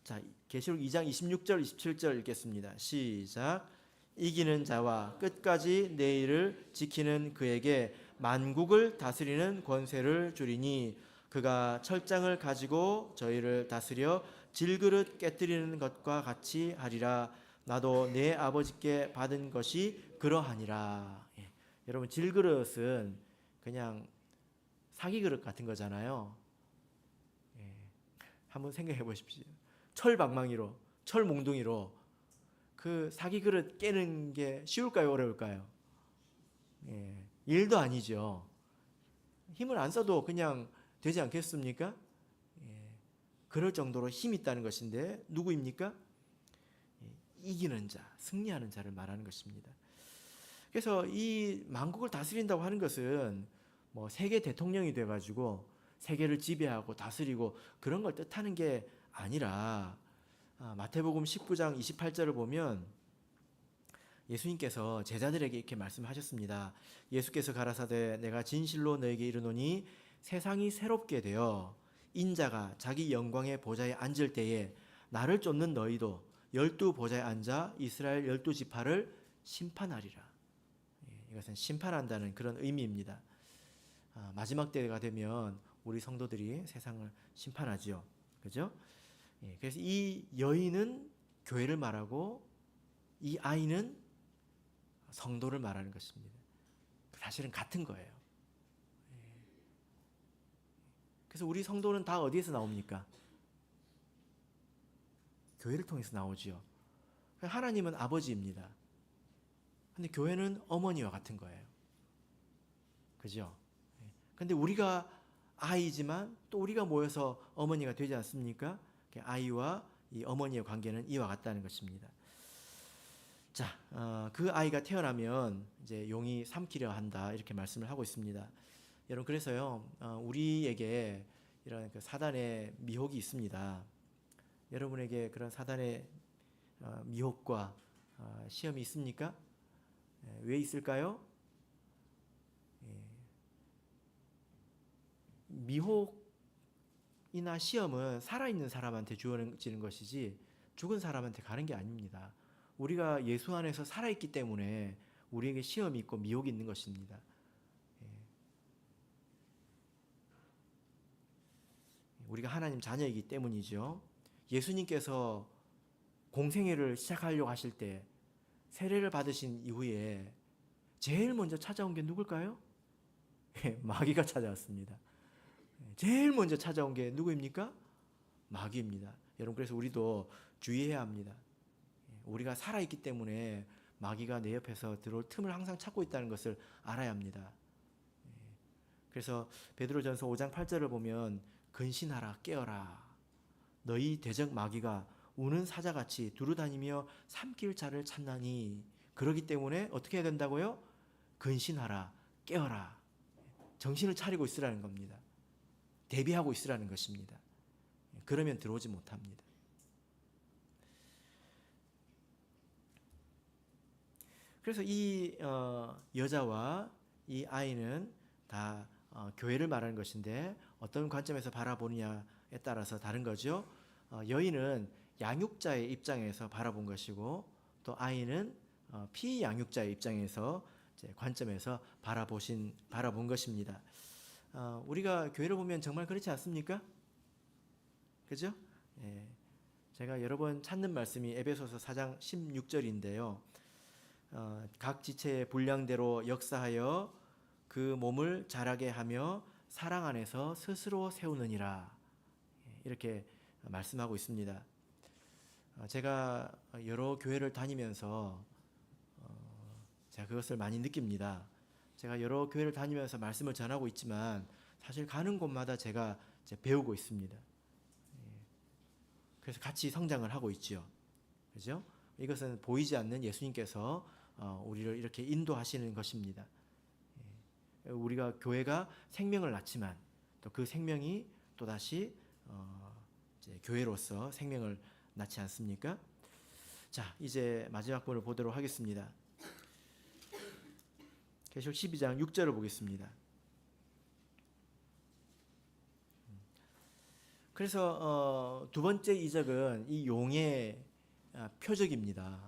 자, 계시록 2장 26절 27절 읽겠습니다. 시작. 이기는 자와 끝까지 내 일을 지키는 그에게 만국을 다스리는 권세를 주리니 그가 철장을 가지고 저희를 다스려 질그릇 깨뜨리는 것과 같이 하리라. 나도 내 아버지께 받은 것이 그러하니라. 예. 여러분 질그릇은 그냥 사기 그릇 같은 거잖아요. 예. 한번 생각해 보십시오. 철방망이로, 철몽둥이로 그 사기 그릇 깨는 게 쉬울까요, 어려울까요? 예. 일도 아니죠. 힘을 안 써도 그냥 되지 않겠습니까? 예. 그럴 정도로 힘이 있다는 것인데 누구입니까? 이기는 자, 승리하는 자를 말하는 것입니다. 그래서 이 만국을 다스린다고 하는 것은 뭐 세계 대통령이 돼가지고 세계를 지배하고 다스리고 그런 걸 뜻하는 게 아니라 마태복음 19장 28절을 보면 예수님께서 제자들에게 이렇게 말씀하셨습니다. 예수께서 가라사대 내가 진실로 너에게 이르노니 세상이 새롭게 되어 인자가 자기 영광의 보좌에 앉을 때에 나를 쫓는 너희도 12보좌에 앉아 이스라엘 12지파를 심판하리라. 이것은 심판한다는 그런 의미입니다. 마지막 때가 되면 우리 성도들이 세상을 심판하죠. 그죠? 그래서 이 여인은 교회를 말하고 이 아이는 성도를 말하는 것입니다. 사실은 같은 거예요. 그래서 우리 성도는 다 어디에서 나옵니까? 교회를 통해서 나오지요. 하나님은 아버지입니다. 근데 교회는 어머니와 같은 거예요. 그죠? 근데 우리가 아이지만 또 우리가 모여서 어머니가 되지 않습니까? 아이와 이 어머니의 관계는 이와 같다는 것입니다. 자, 그 아이가 태어나면 이제 용이 삼키려 한다 이렇게 말씀을 하고 있습니다. 여러분 그래서요 우리에게 이런 그 사단의 미혹이 있습니다. 여러분에게 그런 사단의 미혹과 시험이 있습니까? 왜 있을까요? 미혹이나 시험은 살아있는 사람한테 주어지는 것이지 죽은 사람한테 가는 게 아닙니다. 우리가 예수 안에서 살아있기 때문에 우리에게 시험이 있고 미혹이 있는 것입니다. 우리가 하나님 자녀이기 때문이죠. 예수님께서 공생애를 시작하려고 하실 때 세례를 받으신 이후에 제일 먼저 찾아온 게 누굴까요? 마귀가 찾아왔습니다. 제일 먼저 찾아온 게 누구입니까? 마귀입니다. 여러분 그래서 우리도 주의해야 합니다. 우리가 살아있기 때문에 마귀가 내 옆에서 들어올 틈을 항상 찾고 있다는 것을 알아야 합니다. 그래서 베드로전서 5장 8절을 보면 근신하라 깨어라 너희 대적 마귀가 우는 사자같이 두루다니며 삼킬 자를 찾나니 그러기 때문에 어떻게 해야 된다고요? 근신하라 깨어라 정신을 차리고 있으라는 겁니다. 대비하고 있으라는 것입니다. 그러면 들어오지 못합니다. 그래서 이 여자와 이 아이는 다 교회를 말하는 것인데 어떤 관점에서 바라보느냐에 따라서 다른 거죠. 여인은 양육자의 입장에서 바라본 것이고 또 아이는 피양육자의 입장에서 관점에서 바라본 것입니다. 우리가 교회를 보면 정말 그렇지 않습니까? 그죠? 예. 제가 여러 번 찾는 말씀이 에베소서 4장 16절인데요. 각 지체의 분량대로 역사하여 그 몸을 자라게 하며 사랑 안에서 스스로 세우느니라 이렇게 말씀하고 있습니다. 제가 여러 교회를 다니면서 제가 그것을 많이 느낍니다. 제가 여러 교회를 다니면서 말씀을 전하고 있지만 사실 가는 곳마다 제가 배우고 있습니다. 그래서 같이 성장을 하고 있죠. 그죠? 이것은 보이지 않는 예수님께서 우리를 이렇게 인도하시는 것입니다. 우리가 교회가 생명을 낳지만 또 그 생명이 또다시 교회로서 생명을 낳지 않습니까? 자, 이제 마지막 본을 보도록 하겠습니다. 계시록 12장 6절을 보겠습니다. 그래서 두 번째 이적은 이 용의 표적입니다.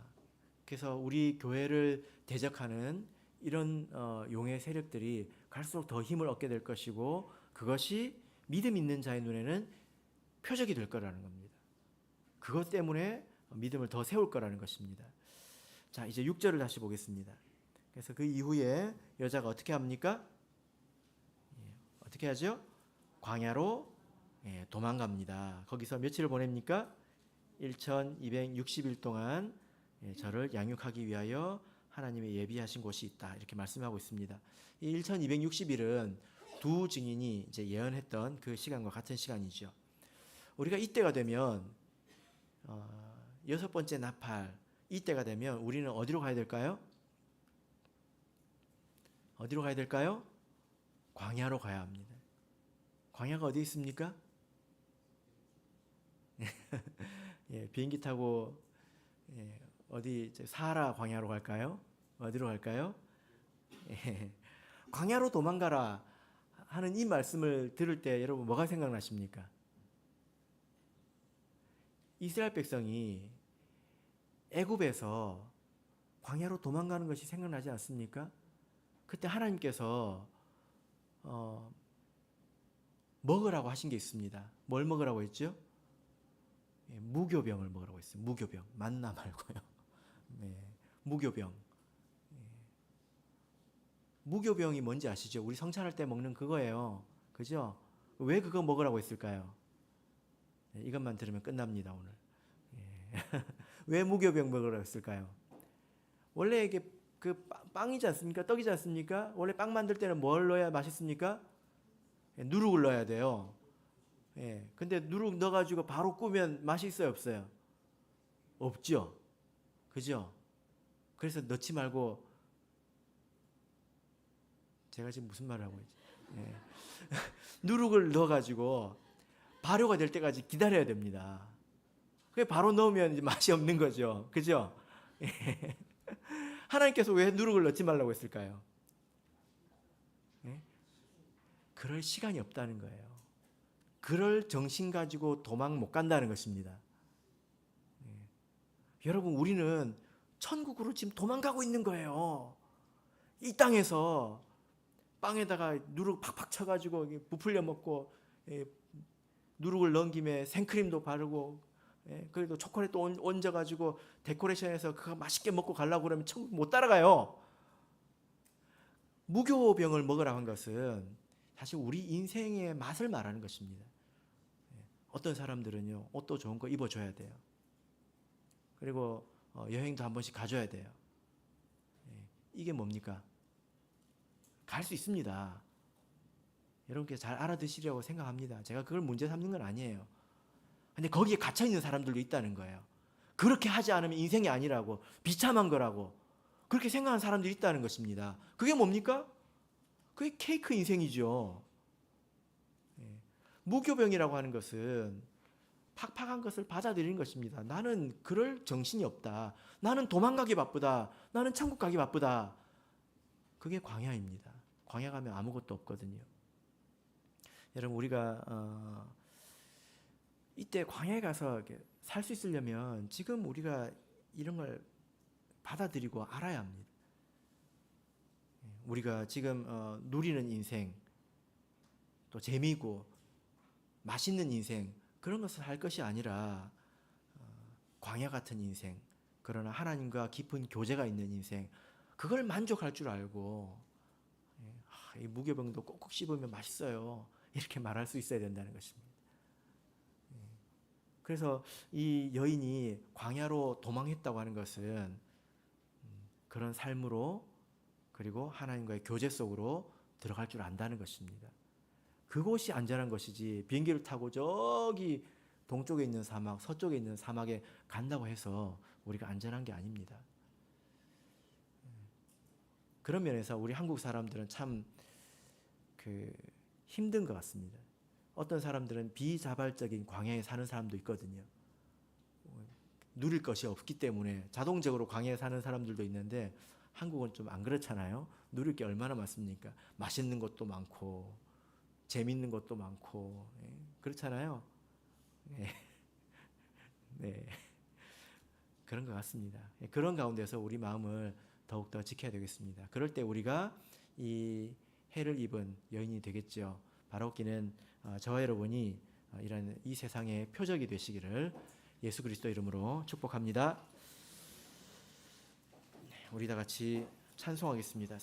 그래서 우리 교회를 대적하는 이런 용의 세력들이 갈수록 더 힘을 얻게 될 것이고 그것이 믿음 있는 자의 눈에는 표적이 될 거라는 겁니다. 그것 때문에 믿음을 더 세울 거라는 것입니다. 자, 이제 6절을 다시 보겠습니다. 그래서 그 이후에 여자가 어떻게 합니까? 어떻게 하죠? 광야로 도망갑니다. 거기서 며칠을 보냅니까? 1260일 동안 저를 양육하기 위하여 하나님의 예비하신 곳이 있다. 이렇게 말씀하고 있습니다. 이 1260일은 두 증인이 이제 예언했던 그 시간과 같은 시간이죠. 우리가 이때가 되면 여섯 번째 나팔 이때가 되면 우리는 어디로 가야 될까요? 어디로 가야 될까요? 광야로 가야 합니다. 광야가 어디 있습니까? 비행기 타고 어디 사하라 광야로 갈까요? 어디로 갈까요? 광야로 도망가라 하는 이 말씀을 들을 때 여러분 뭐가 생각나십니까? 이스라엘 백성이 애굽에서 광야로 도망가는 것이 생각나지 않습니까? 그때 하나님께서 먹으라고 하신 게 있습니다. 뭘 먹으라고 했죠? 무교병을 먹으라고 했어요. 무교병. 만나 말고요. 네, 무교병. 무교병이 뭔지 아시죠? 우리 성찬할 때 먹는 그거예요. 그죠? 왜 그거 먹으라고 했을까요? 이것만 들으면 끝납니다, 오늘. 왜 무교병 먹으라고 했을까요? 원래 이게 그 빵이지 않습니까? 떡이지 않습니까? 원래 빵 만들 때는 뭘 넣어야 맛있습니까? 누룩을 넣어야 돼요. 예. 근데 누룩 넣어가지고 바로 구우면 맛이 있어요, 없어요? 없죠. 그죠? 그래서 넣지 말고, 제가 지금 무슨 말을 하고 있지? 예. 누룩을 넣어가지고 발효가 될 때까지 기다려야 됩니다. 그게 바로 넣으면 이제 맛이 없는 거죠. 그죠? 예. 하나님께서 왜 누룩을 넣지 말라고 했을까요? 예? 그럴 시간이 없다는 거예요. 그럴 정신 가지고 도망 못 간다는 것입니다. 예. 여러분, 우리는 천국으로 지금 도망가고 있는 거예요. 이 땅에서 빵에다가 누룩 팍팍 쳐가지고 부풀려 먹고, 예, 누룩을 넣은 김에 생크림도 바르고, 예, 그래도 초콜릿도 얹어가지고 데코레이션해서 그거 맛있게 먹고 가려고 그러면 천국 못 따라가요. 무교병을 먹으라고 한 것은 사실 우리 인생의 맛을 말하는 것입니다. 어떤 사람들은요, 옷도 좋은 거 입어줘야 돼요. 그리고 여행도 한 번씩 가줘야 돼요. 이게 뭡니까? 갈 수 있습니다. 여러분께서 잘 알아두시려고 생각합니다. 제가 그걸 문제 삼는 건 아니에요. 근데 거기에 갇혀 있는 사람들도 있다는 거예요. 그렇게 하지 않으면 인생이 아니라고, 비참한 거라고 그렇게 생각하는 사람들이 있다는 것입니다. 그게 뭡니까? 그게 케이크 인생이죠. 무교병이라고 하는 것은 팍팍한 것을 받아들이는 것입니다. 나는 그럴 정신이 없다. 나는 도망가기 바쁘다. 나는 천국 가기 바쁘다. 그게 광야입니다. 광야 가면 아무것도 없거든요. 여러분, 우리가 이때 광야에 가서 살 수 있으려면 지금 우리가 이런 걸 받아들이고 알아야 합니다. 우리가 지금 누리는 인생, 또 재미있고 맛있는 인생, 그런 것을 할 것이 아니라 광야 같은 인생, 그러나 하나님과 깊은 교제가 있는 인생, 그걸 만족할 줄 알고, 이 무교병도 꼭꼭 씹으면 맛있어요, 이렇게 말할 수 있어야 된다는 것입니다. 그래서 이 여인이 광야로 도망했다고 하는 것은 그런 삶으로, 그리고 하나님과의 교제 속으로 들어갈 줄 안다는 것입니다. 그곳이 안전한 것이지, 비행기를 타고 저기 동쪽에 있는 사막, 서쪽에 있는 사막에 간다고 해서 우리가 안전한 게 아닙니다. 그런 면에서 우리 한국 사람들은 참 힘든 것 같습니다. 어떤 사람들은 비자발적인 광야에 사는 사람도 있거든요. 누릴 것이 없기 때문에 자동적으로 광야에 사는 사람들도 있는데, 한국은 좀 안 그렇잖아요. 누릴 게 얼마나 많습니까? 맛있는 것도 많고 재밌는 것도 많고, 그렇잖아요. 네. 네. 그런 것 같습니다. 그런 가운데서 우리 마음을 더욱더 지켜야 되겠습니다. 그럴 때 우리가 이 해를 입은 여인이 되겠죠. 바로기는 저와 여러분이 이런 이 세상의 표적이 되시기를 예수 그리스도 이름으로 축복합니다. 우리 다 같이 찬송하겠습니다.